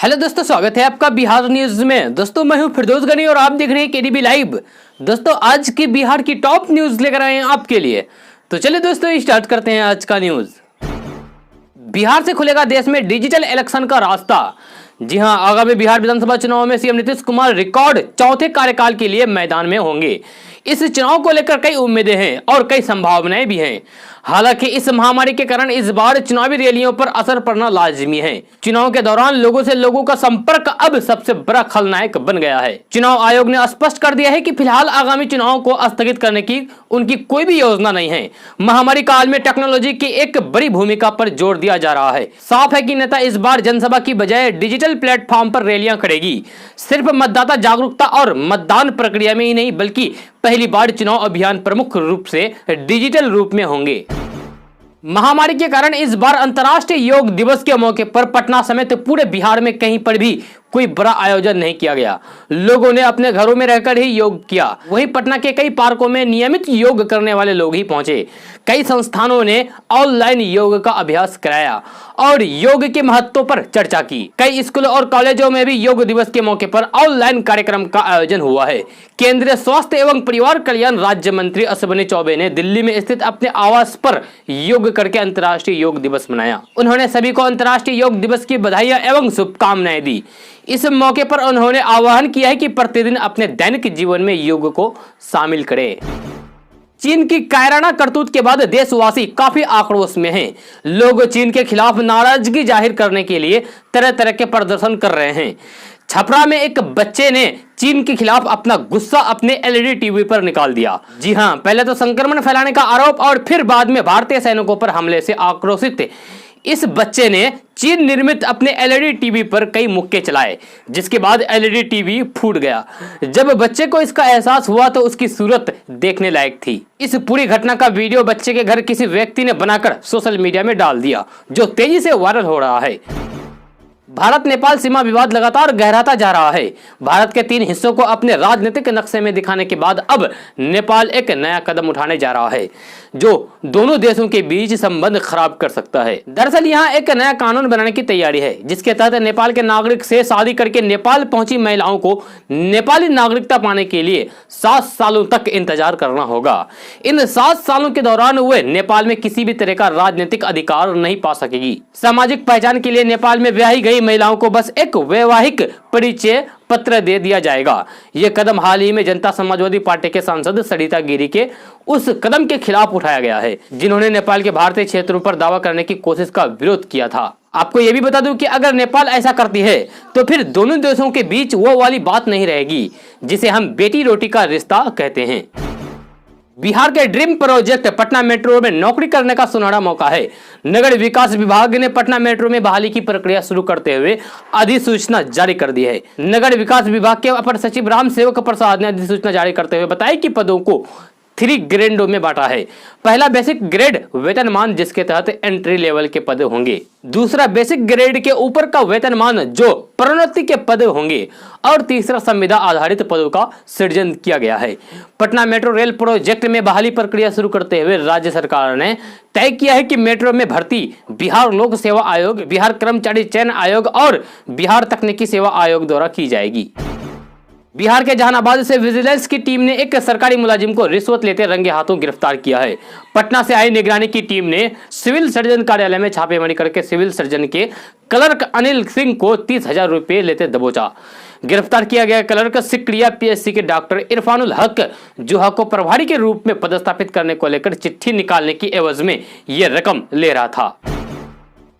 Hello दोस्तों, स्वागत है आपका बिहार न्यूज में। दोस्तों मैं हूं फिरदौस गनी और आप देख रहे हैं केडीबी लाइव। दोस्तों आज की बिहार की टॉप न्यूज लेकर आए हैं आपके लिए। तो चलिए दोस्तों स्टार्ट करते हैं आज का न्यूज। बिहार से खुलेगा देश में डिजिटल इलेक्शन का रास्ता। जी हां, आगामी बिहार विधानसभा चुनाव में सीएम नीतीश कुमार रिकॉर्ड चौथे कार्यकाल के लिए मैदान में होंगे। इस चुनाव को लेकर कई उम्मीदें हैं और कई संभावनाएं भी हैं। हालांकि इस महामारी के कारण इस बार चुनावी रैलियों पर असर पड़ना लाजिमी है। चुनाव के दौरान लोगों से लोगों का संपर्क अब सबसे बड़ा खलनायक बन गया है। चुनाव आयोग ने स्पष्ट कर दिया है कि फिलहाल आगामी चुनाव को स्थगित करने की उनकी कोई भी योजना नहीं है। महामारी काल में टेक्नोलॉजी की एक बड़ी भूमिका पर जोर दिया जा रहा है। साफ है कि नेता इस बार जनसभा की बजाय डिजिटल प्लेटफॉर्म पर रैलियां करेगी। सिर्फ मतदाता जागरूकता और मतदान प्रक्रिया में ही नहीं बल्कि पहली बार चुनाव अभियान प्रमुख रूप से डिजिटल रूप में होंगे। महामारी के कारण इस बार अंतर्राष्ट्रीय योग दिवस के मौके पर पटना समेत पूरे बिहार में कहीं पर भी कोई बड़ा आयोजन नहीं किया गया। लोगों ने अपने घरों में रहकर ही योग किया। वहीं पटना के कई पार्कों में नियमित योग करने वाले लोग ही पहुंचे। कई संस्थानों ने ऑनलाइन योग का अभ्यास कराया और योग के महत्व पर चर्चा की। कई स्कूलों और कॉलेजों में भी योग दिवस के मौके पर ऑनलाइन कार्यक्रम का आयोजन हुआ है। केंद्रीय स्वास्थ्य एवं परिवार कल्याण राज्य मंत्री अश्विनी चौबे ने दिल्ली में स्थित अपने आवास पर योग करके अंतर्राष्ट्रीय योग दिवस मनाया। उन्होंने सभी को अंतर्राष्ट्रीय योग दिवस की बधाइयां एवं शुभकामनाएं दी। इस मौके पर उन्होंने आह्वान किया है कि प्रतिदिन अपने दैनिक जीवन में योग को शामिल करें। चीन की कायराना करतूत के बाद देशवासी काफी आक्रोश में हैं। लोग चीन के खिलाफ नाराजगी जाहिर करने के लिए तरह तरह के प्रदर्शन कर रहे हैं। छपरा में एक बच्चे ने चीन के खिलाफ अपना गुस्सा अपने एलईडी टीवी पर निकाल दिया। जी हां, पहले तो संक्रमण फैलाने का आरोप और फिर बाद में भारतीय सैनिकों पर हमले से आक्रोशित इस बच्चे ने चीन निर्मित अपने एलईडी टीवी पर कई मुक्के चलाए, जिसके बाद एलईडी टीवी फूट गया। जब बच्चे को इसका एहसास हुआ तो उसकी सूरत देखने लायक थी। इस पूरी घटना का वीडियो बच्चे के घर किसी व्यक्ति ने बनाकर सोशल मीडिया में डाल दिया, जो तेजी से वायरल हो रहा है। भारत नेपाल सीमा विवाद लगातार गहराता जा रहा है। भारत के 3 हिस्सों को अपने राजनीतिक नक्शे में दिखाने के बाद अब नेपाल एक नया कदम उठाने जा रहा है, जो दोनों देशों के बीच संबंध खराब कर सकता है। दरअसल यहाँ एक नया कानून बनाने की तैयारी है, जिसके तहत नेपाल के नागरिक से शादी करके नेपाल पहुंची महिलाओं को नेपाली नागरिकता पाने के लिए 7 सालों तक इंतजार करना होगा। इन 7 सालों के दौरान वे नेपाल में किसी भी तरह का राजनीतिक अधिकार नहीं पा सकेगी। सामाजिक पहचान के लिए नेपाल में ब्याही गई महिलाओं को बस एक वैवाहिक परिचय पत्र दे दिया जाएगा। यह कदम हाल ही में जनता समाजवादी पार्टी के सांसद सरिता गिरी के उस कदम के खिलाफ उठाया गया है, जिन्होंने नेपाल के भारतीय क्षेत्रों पर दावा करने की कोशिश का विरोध किया था। आपको यह भी बता दूं कि अगर नेपाल ऐसा करती है तो फिर दोनों देशों के बीच वो वाली बात नहीं रहेगी जिसे हम बेटी रोटी का रिश्ता कहते हैं। बिहार के ड्रीम प्रोजेक्ट पटना मेट्रो में नौकरी करने का सुनहरा मौका है। नगर विकास विभाग ने पटना मेट्रो में बहाली की प्रक्रिया शुरू करते हुए अधिसूचना जारी कर दी है। नगर विकास विभाग के अपर सचिव राम सेवक प्रसाद ने अधिसूचना जारी करते हुए बताया कि पदों को 3 ग्रेडों में बांटा है। पहला बेसिक ग्रेड वेतनमान, जिसके तहत एंट्री लेवल के पद होंगे। दूसरा बेसिक ग्रेड के ऊपर का वेतनमान, जो प्रोन्नति के पद होंगे। और तीसरा संविदा आधारित पदों का सृजन किया गया है। पटना मेट्रो रेल प्रोजेक्ट में बहाली प्रक्रिया शुरू करते हुए राज्य सरकार ने तय किया है कि मेट्रो में भर्ती बिहार लोक सेवा आयोग, बिहार कर्मचारी चयन आयोग और बिहार तकनीकी सेवा आयोग द्वारा की जाएगी। बिहार के जहानाबाद से विजिलेंस की टीम ने एक सरकारी मुलाजिम को रिश्वत लेते रंगे हाथों गिरफ्तार किया है। पटना से आई निगरानी की टीम ने सिविल सर्जन कार्यालय में छापेमारी करके सिविल सर्जन के क्लर्क अनिल सिंह को 30,000 रुपए लेते दबोचा। गिरफ्तार किया गया क्लर्क सिकड़िया पीएससी के डॉक्टर इरफानुल हक जोहा को प्रभारी के रूप में पदस्थापित करने को लेकर चिट्ठी निकालने की एवज में यह रकम ले रहा था।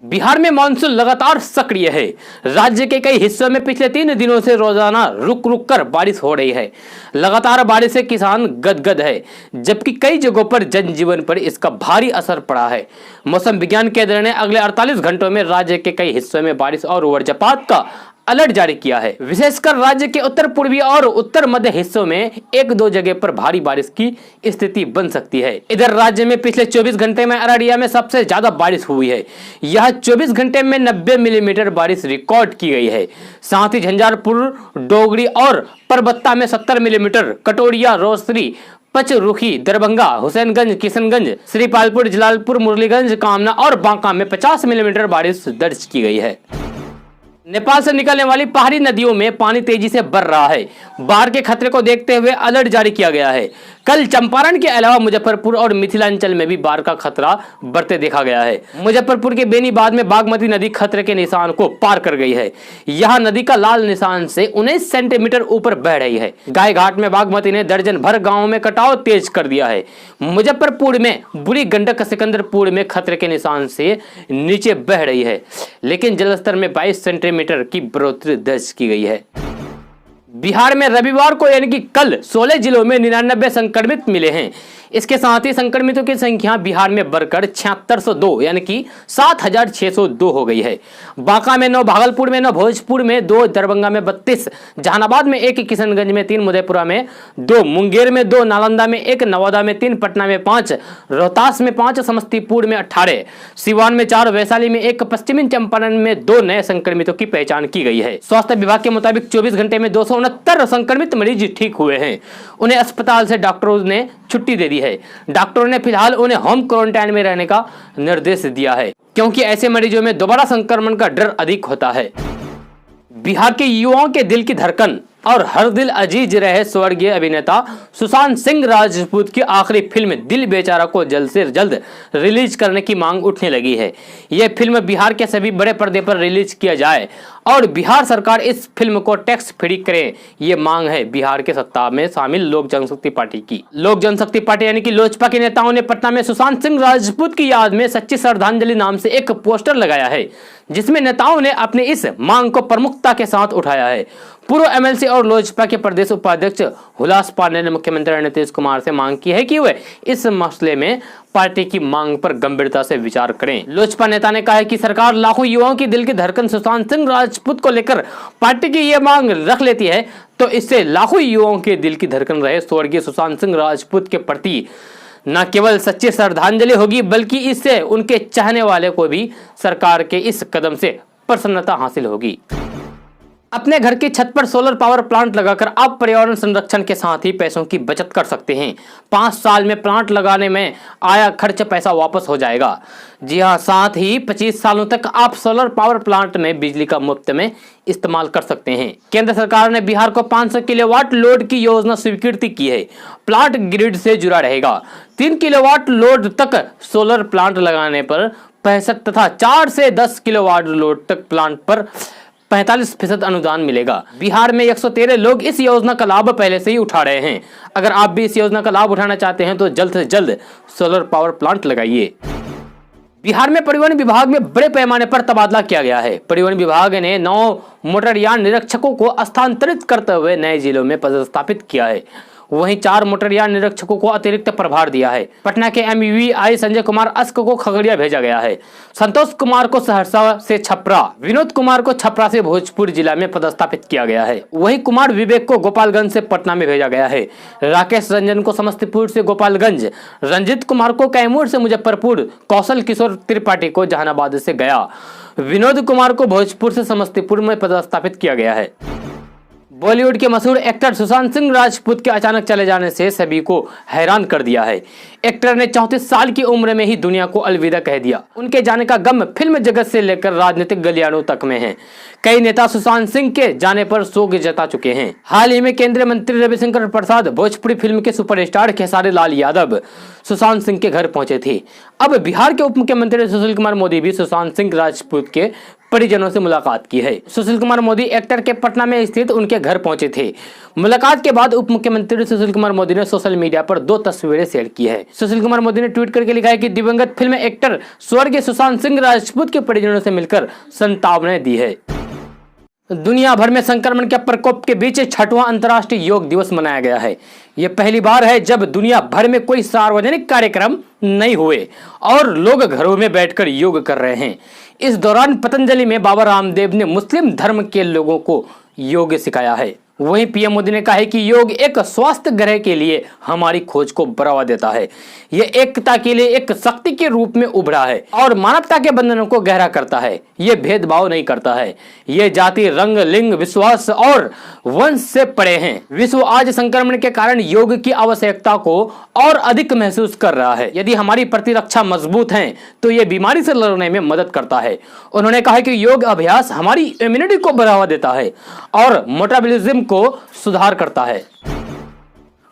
बिहार में मानसून लगातार सक्रिय है। राज्य के कई हिस्सों में पिछले 3 दिनों से रोजाना रुक रुक कर बारिश हो रही है। लगातार बारिश से किसान गदगद है, जबकि कई जगहों पर जनजीवन पर इसका भारी असर पड़ा है। मौसम विज्ञान केंद्र ने अगले 48 घंटों में राज्य के कई हिस्सों में बारिश और वज्रपात का अलर्ट जारी किया है। विशेषकर राज्य के उत्तर पूर्वी और उत्तर मध्य हिस्सों में 1-2 जगह पर भारी बारिश की स्थिति बन सकती है। इधर राज्य में पिछले 24 घंटे में अररिया में सबसे ज्यादा बारिश हुई है। यह 24 घंटे में 90 मिलीमीटर बारिश रिकॉर्ड की गई है। साथ ही झंझारपुर, डोगरी और परबत्ता में 70 मिलीमीटर, कटोरिया, रोसरी, पचरुखी, दरभंगा, हुसैनगंज, किशनगंज, श्रीपालपुर, जलालपुर, मुरलीगंज, कामना और बांका में 50 मिलीमीटर बारिश दर्ज की गई है। नेपाल से निकलने वाली पहाड़ी नदियों में पानी तेजी से बढ़ रहा है। बाढ़ के खतरे को देखते हुए अलर्ट जारी किया गया है। कल चंपारण के अलावा मुजफ्फरपुर और मिथिलांचल में भी बाढ़ का खतरा बढ़ते देखा गया है। मुजफ्फरपुर के बेनीबाद में बागमती नदी खतरे के निशान को पार कर गई है। यहां नदी का लाल निशान से 19 सेंटीमीटर ऊपर बह रही है। गाय घाट में बागमती ने दर्जन भर गाँव में कटाव तेज कर दिया है। मुजफ्फरपुर में बुरी गंडक सिकंदरपुर में खतरे के निशान से नीचे बह रही है, लेकिन जलस्तर में 22 सेंटीमीटर की बढ़ोतरी दर्ज की गई है। बिहार में रविवार को यानी कि कल 16 जिलों में 99 संक्रमित मिले हैं। इसके साथ ही संक्रमितों की संख्या बिहार में बढ़कर 7602 यानी कि 7602 हो गई है। बांका में 9, भागलपुर में 9, भोजपुर में 2, दरभंगा में 32, जहानाबाद में 1, किशनगंज में 3, मधेपुरा में 2, मुंगेर में 2, नालंदा में 1, नवादा में 3, पटना में 5, रोहतास में 5, समस्तीपुर में 18, सिवान में 4, वैशाली में 1, पश्चिमी चंपारण में 2 नए संक्रमितों की पहचान की गई है। स्वास्थ्य विभाग के मुताबिक 24 घंटे में 269 संक्रमित मरीज ठीक हुए हैं। उन्हें अस्पताल से डॉक्टरों ने छुट्टी दे दी है। डॉक्टरों ने फिलहाल उन्हें होम क्वारंटाइन में रहने का निर्देश दिया है, क्योंकि ऐसे मरीजों में दोबारा संक्रमण का डर अधिक होता है। बिहार के युवाओं के दिल की धड़कन और हर दिल अजीज रहे स्वर्गीय अभिनेता सुशांत सिंह राजपूत की आखिरी फिल्म दिल बेचारा को जल्द से जल्द रिलीज करने की मांग उठने लगी है। यह फिल्म बिहार के सभी बड़े पर्दे पर रिलीज किया जाए और बिहार सरकार इस फिल्म को टैक्स फ्री करे, ये मांग है बिहार के सत्ता में शामिल लोक जनशक्ति पार्टी की। लोक जनशक्ति पार्टी यानी कि लोजपा के नेताओं ने पटना में सुशांत सिंह राजपूत की याद में सच्ची श्रद्धांजलि नाम से एक पोस्टर लगाया है, जिसमें नेताओं ने अपनी इस मांग को प्रमुखता के साथ उठाया है। पूर्व एमएलसी और लोजपा के प्रदेश उपाध्यक्ष हुलास पांडे ने मुख्यमंत्री नीतीश कुमार से मांग की है कि वे इस मसले में पार्टी की मांग पर गंभीरता से विचार करें। लोजपा नेता ने कहा है कि सरकार लाखों युवाओं की दिल की धड़कन सुशांत सिंह राजपूत को लेकर पार्टी की यह मांग रख लेती है, तो इससे लाखों युवाओं के दिल की धड़कन रहे स्वर्गीय सुशांत सिंह राजपूत के प्रति न केवल सच्ची श्रद्धांजलि होगी, बल्कि इससे उनके चाहने वाले को भी सरकार के इस कदम से प्रसन्नता हासिल होगी। अपने घर की छत पर सोलर पावर प्लांट लगाकर आप पर्यावरण संरक्षण के साथ ही पैसों की बचत कर सकते हैं। 5 साल में प्लांट लगाने में आया खर्च पैसा वापस हो जाएगा। जी हां, साथ ही 25 सालों तक आप सोलर पावर प्लांट में बिजली का मुफ्त में इस्तेमाल कर सकते हैं। केंद्र सरकार ने बिहार को 500 किलोवाट लोड की योजना स्वीकृति की है। प्लांट ग्रिड से जुड़ा रहेगा। 3 किलोवाट लोड तक सोलर प्लांट लगाने पर 65 तथा 4 से 10 किलोवाट लोड तक प्लांट पर 45% अनुदान मिलेगा। बिहार में 113 लोग इस योजना का लाभ पहले से ही उठा रहे हैं। अगर आप भी इस योजना का लाभ उठाना चाहते हैं तो जल्द से जल्द सोलर पावर प्लांट लगाइए। बिहार में परिवहन विभाग में बड़े पैमाने पर तबादला किया गया है। परिवहन विभाग ने 9 मोटरयान निरीक्षकों को स्थानांतरित करते हुए नए जिलों में पदस्थापित किया है। वहीं 4 मोटरयान निरीक्षकों को अतिरिक्त प्रभार दिया है। पटना के एमवीआई संजय कुमार अस्क को खगड़िया भेजा गया है। संतोष कुमार को सहरसा से छपरा, विनोद कुमार को छपरा से भोजपुर जिला में पदस्थापित किया गया है। वहीं कुमार विवेक को गोपालगंज से पटना में भेजा गया है। राकेश रंजन को समस्तीपुर से गोपालगंज, रंजित कुमार को कैमूर से मुजफ्फरपुर, कौशल किशोर त्रिपाठी को जहानाबाद से गया, विनोद कुमार को भोजपुर से समस्तीपुर में पदस्थापित किया गया है। बॉलीवुड के मशहूर एक्टर सुशांत सिंह राजपूत के अचानक चले जाने से सभी को हैरान कर दिया है। एक्टर ने 34 साल की उम्र में ही दुनिया को अलविदा कह दिया। उनके जाने का गम फिल्म जगत से लेकर राजनीतिक गलियारों तक में है। कई नेता सुशांत सिंह के जाने पर शोक जता चुके हैं। हाल ही में केंद्रीय मंत्री रविशंकर प्रसाद, भोजपुरी फिल्म के सुपरस्टार खेसारी लाल यादव सुशांत सिंह के घर पहुंचे थे। अब बिहार के उप मुख्यमंत्री सुशील कुमार मोदी भी सुशांत सिंह राजपूत के परिजनों से मुलाकात की है। सुशील कुमार मोदी एक्टर के पटना में स्थित उनके घर पहुंचे थे। मुलाकात के बाद उप मुख्यमंत्री सुशील कुमार मोदी ने सोशल मीडिया पर 2 तस्वीरें शेयर की है। सुशील कुमार मोदी ने ट्वीट करके लिखा है कि दिवंगत फिल्म एक्टर स्वर्गीय सुशांत सिंह राजपूत के परिजनों से मिलकर संतावनाएं दी है। दुनिया भर में संक्रमण के प्रकोप के बीच 6वां अंतर्राष्ट्रीय योग दिवस मनाया गया है। यह पहली बार है जब दुनिया भर में कोई सार्वजनिक कार्यक्रम नहीं हुए और लोग घरों में बैठकर योग कर रहे हैं। इस दौरान पतंजलि में बाबा रामदेव ने मुस्लिम धर्म के लोगों को योग सिखाया है। वहीं पीएम मोदी ने कहा है कि योग एक स्वस्थ ग्रह के लिए हमारी खोज को बढ़ावा देता है। यह एकता के लिए एक शक्ति के रूप में उभरा है और मानवता के बंधनों को गहरा करता है। यह भेदभाव नहीं करता है। यह जाति, रंग, लिंग, विश्वास और वंश से परे हैं। विश्व आज संक्रमण के कारण योग की आवश्यकता को और अधिक महसूस कर रहा है। यदि हमारी प्रतिरक्षा मजबूत है तो यह बीमारी से लड़ने में मदद करता है। उन्होंने कहा कि योग अभ्यास हमारी इम्यूनिटी को बढ़ावा देता है और मेटाबॉलिज्म को सुधार करता है।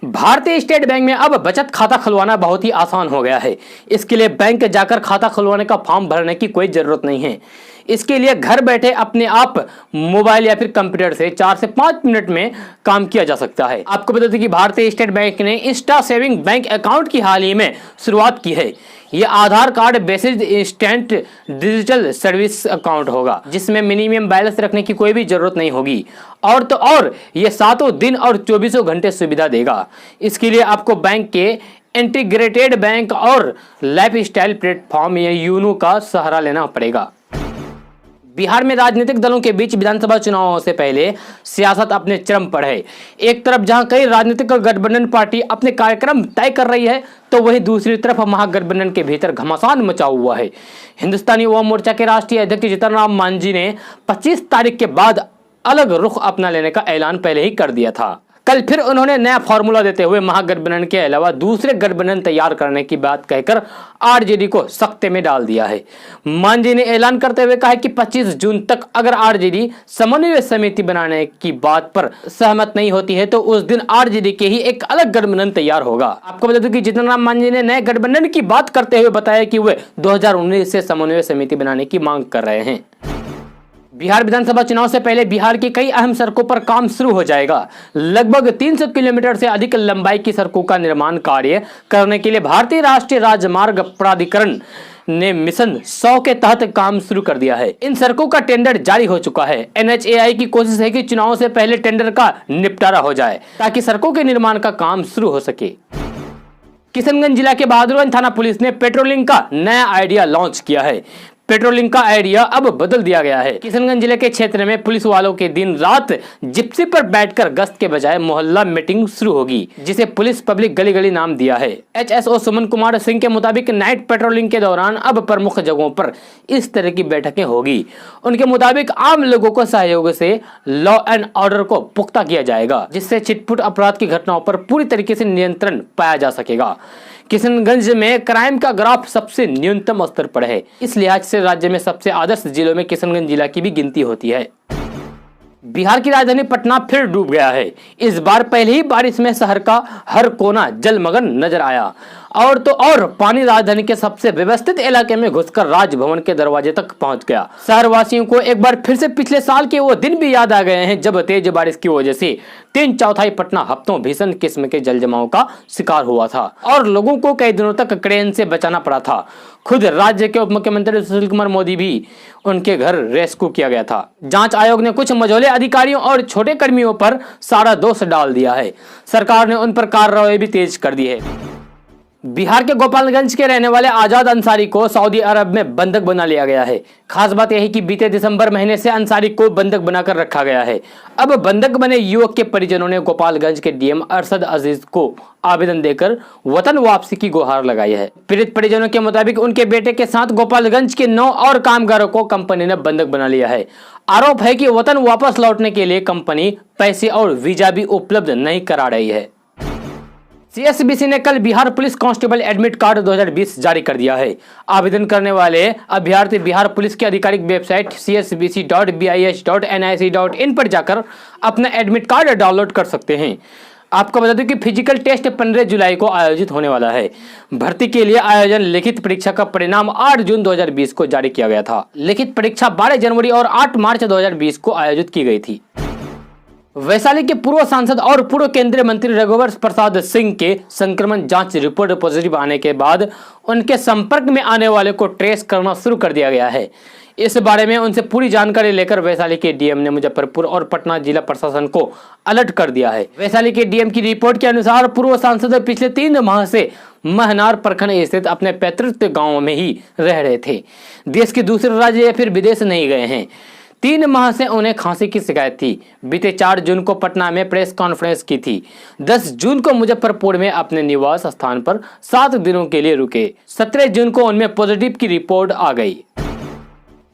भारतीय स्टेट बैंक में अब बचत खाता खुलवाना बहुत ही आसान हो गया है। इसके लिए बैंक जाकर खाता खुलवाने का फॉर्म भरने की कोई जरूरत नहीं है। इसके लिए घर बैठे अपने आप मोबाइल या फिर कंप्यूटर से 4 से 5 मिनट में काम किया जा सकता है। आपको बता दें कि भारतीय स्टेट बैंक ने इंस्टा सेविंग बैंक अकाउंट की हाल ही में शुरुआत की है। यह Aadhaar card based instant digital service account होगा, जिसमें मिनिमम बैलेंस रखने की कोई भी जरूरत नहीं होगी और यह 7 दिन और 24 घंटे सुविधा देगा। इसके लिए आपको बैंक के इंटीग्रेटेड बैंक और लाइफ स्टाइल प्लेटफॉर्म या यूनो का सहारा लेना पड़ेगा। बिहार में राजनीतिक दलों के बीच विधानसभा चुनावों से पहले सियासत अपने चरम पर है। एक तरफ जहां कई राजनीतिक गठबंधन पार्टी अपने कार्यक्रम तय कर रही है, तो वहीं दूसरी तरफ महागठबंधन के भीतर घमासान मचा हुआ है। हिंदुस्तानी युवा मोर्चा के राष्ट्रीय अध्यक्ष जीतन राम मांझी ने 25 तारीख के बाद अलग रुख अपना लेने का ऐलान पहले ही कर दिया था। कल फिर उन्होंने नया फॉर्मूला देते हुए महागठबंधन के अलावा दूसरे गठबंधन तैयार करने की बात कहकर आरजेडी को सख्ते में डाल दिया है। मांझी ने ऐलान करते हुए कहा कि 25 जून तक अगर आरजेडी समन्वय समिति बनाने की बात पर सहमत नहीं होती है तो उस दिन आरजेडी के ही एक अलग गठबंधन तैयार होगा। आपको बता दें कि जीतन राम मांझी ने नए गठबंधन की बात करते हुए बताया कि वे 2019 से समन्वय समिति बनाने की मांग कर रहे हैं। बिहार विधानसभा चुनाव से पहले बिहार की कई अहम सड़कों पर काम शुरू हो जाएगा। लगभग 300 किलोमीटर से अधिक लंबाई की सड़कों का निर्माण कार्य करने के लिए भारतीय राष्ट्रीय राजमार्ग प्राधिकरण ने मिशन 100 के तहत काम शुरू कर दिया है। इन सड़कों का टेंडर जारी हो चुका है। एनएचएआई की कोशिश है कि चुनाव से पहले टेंडर का निपटारा हो जाए ताकि सड़कों के निर्माण का काम शुरू हो सके। किशनगंज जिला के बहादुरगंज थाना पुलिस ने पेट्रोलिंग का नया आइडिया लॉन्च किया है। पेट्रोलिंग का आइडिया अब बदल दिया गया है। किशनगंज जिले के क्षेत्र में पुलिस वालों के दिन रात जिप्सी पर बैठकर गश्त के बजाय मोहल्ला मीटिंग शुरू होगी, जिसे पुलिस पब्लिक गली गली नाम दिया है। एचएसओ सुमन कुमार सिंह के मुताबिक नाइट पेट्रोलिंग के दौरान अब प्रमुख जगहों पर इस तरह की बैठकें होगी। उनके मुताबिक आम लोगों को सहयोग से लॉ एंड ऑर्डर को पुख्ता किया जाएगा, जिससे छिटपुट अपराध की घटनाओं पर पूरी तरीके से नियंत्रण पाया जा सकेगा। किशनगंज में क्राइम का ग्राफ सबसे न्यूनतम स्तर पर है। इस लिहाज से राज्य में सबसे आदर्श जिलों में किशनगंज जिला की भी गिनती होती है। बिहार की राजधानी पटना फिर डूब गया है। इस बार पहले ही बारिश में शहर का हर कोना जलमग्न नजर आया और पानी राजधानी के सबसे व्यवस्थित इलाके में घुसकर राजभवन के दरवाजे तक पहुंच गया। शहर वासियों को एक बार फिर से पिछले साल के वो दिन भी याद आ गए हैं जब तेज बारिश की वजह से 3/4 पटना हफ्तों भीषण किस्म के जल जमाव का शिकार हुआ था और लोगों को कई दिनों तक क्रेन से बचाना पड़ा था। खुद राज्य के उप मुख्यमंत्री सुशील कुमार मोदी भी उनके घर रेस्क्यू किया गया था। जांच आयोग ने कुछ मझोले अधिकारियों और छोटे कर्मियों पर सारा दोष डाल दिया है। सरकार ने उन पर कार्रवाई भी तेज कर दी है। बिहार के गोपालगंज के रहने वाले आजाद अंसारी को सऊदी अरब में बंधक बना लिया गया है। खास बात यह है कि बीते दिसंबर महीने से अंसारी को बंधक बनाकर रखा गया है। अब बंधक बने युवक के परिजनों ने गोपालगंज के डीएम अरशद अजीज को आवेदन देकर वतन वापसी की गुहार लगाई है। पीड़ित परिजनों के मुताबिक उनके बेटे के साथ गोपालगंज के 9 और कामगारों को कंपनी ने बंधक बना लिया है। आरोप है कि वतन वापस लौटने के लिए कंपनी पैसे और वीजा भी उपलब्ध नहीं करा रही है। सीएसबीसी ने कल Bihar police constable admit card 2020 जारी कर दिया है। आवेदन करने वाले अभ्यर्थी बिहार पुलिस की आधिकारिक वेबसाइट csbc.bis.nic.in पर जाकर अपना एडमिट कार्ड डाउनलोड कर सकते हैं। आपको बता दें कि फिजिकल टेस्ट 15 जुलाई को आयोजित होने वाला है। भर्ती के लिए आयोजन लिखित परीक्षा का परिणाम 8 जून 2020 को जारी किया गया था। लिखित परीक्षा 12 जनवरी और 8 मार्च 2020 को आयोजित की गई थी। वैशाली के पूर्व सांसद और पूर्व केंद्रीय मंत्री रघुवर प्रसाद सिंह के संक्रमण जांच रिपोर्ट पॉजिटिव आने के बाद उनके संपर्क में आने वाले को ट्रेस करना शुरू कर दिया गया है। इस बारे में उनसे पूरी जानकारी लेकर वैशाली के डीएम ने मुजफ्फरपुर और पटना जिला प्रशासन को अलर्ट कर दिया है। वैशाली के डीएम की रिपोर्ट के अनुसार पूर्व सांसद पिछले 3 माह से महनार प्रखंड स्थित अपने पैतृक गांव में ही रह रहे थे। देश के दूसरे राज्य या फिर विदेश नहीं गए हैं। 3 माह से उन्हें खांसी की शिकायत थी। बीते 4 जून को पटना में प्रेस कॉन्फ्रेंस की थी। 10 जून को मुजफ्फरपुर में अपने निवास स्थान पर 7 दिनों के लिए रुके। 17 जून को उनमें पॉजिटिव की रिपोर्ट आ गई।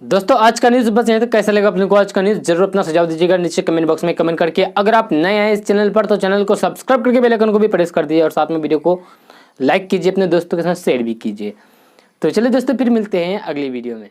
दोस्तों आज का न्यूज़ बस यहीं तक। कैसा लगा अपने को आज का न्यूज़ जरूर अपना सुझाव दीजिएगा नीचे कमेंट बॉक्स में कमेंट करके। अगर आप नए आए इस चैनल पर तो चैनल को सब्सक्राइब करके बेल आइकन को भी प्रेस कर दीजिए और साथ में वीडियो को लाइक कीजिए, अपने दोस्तों के साथ शेयर भी कीजिए। तो चलिए दोस्तों फिर मिलते हैं अगली वीडियो में।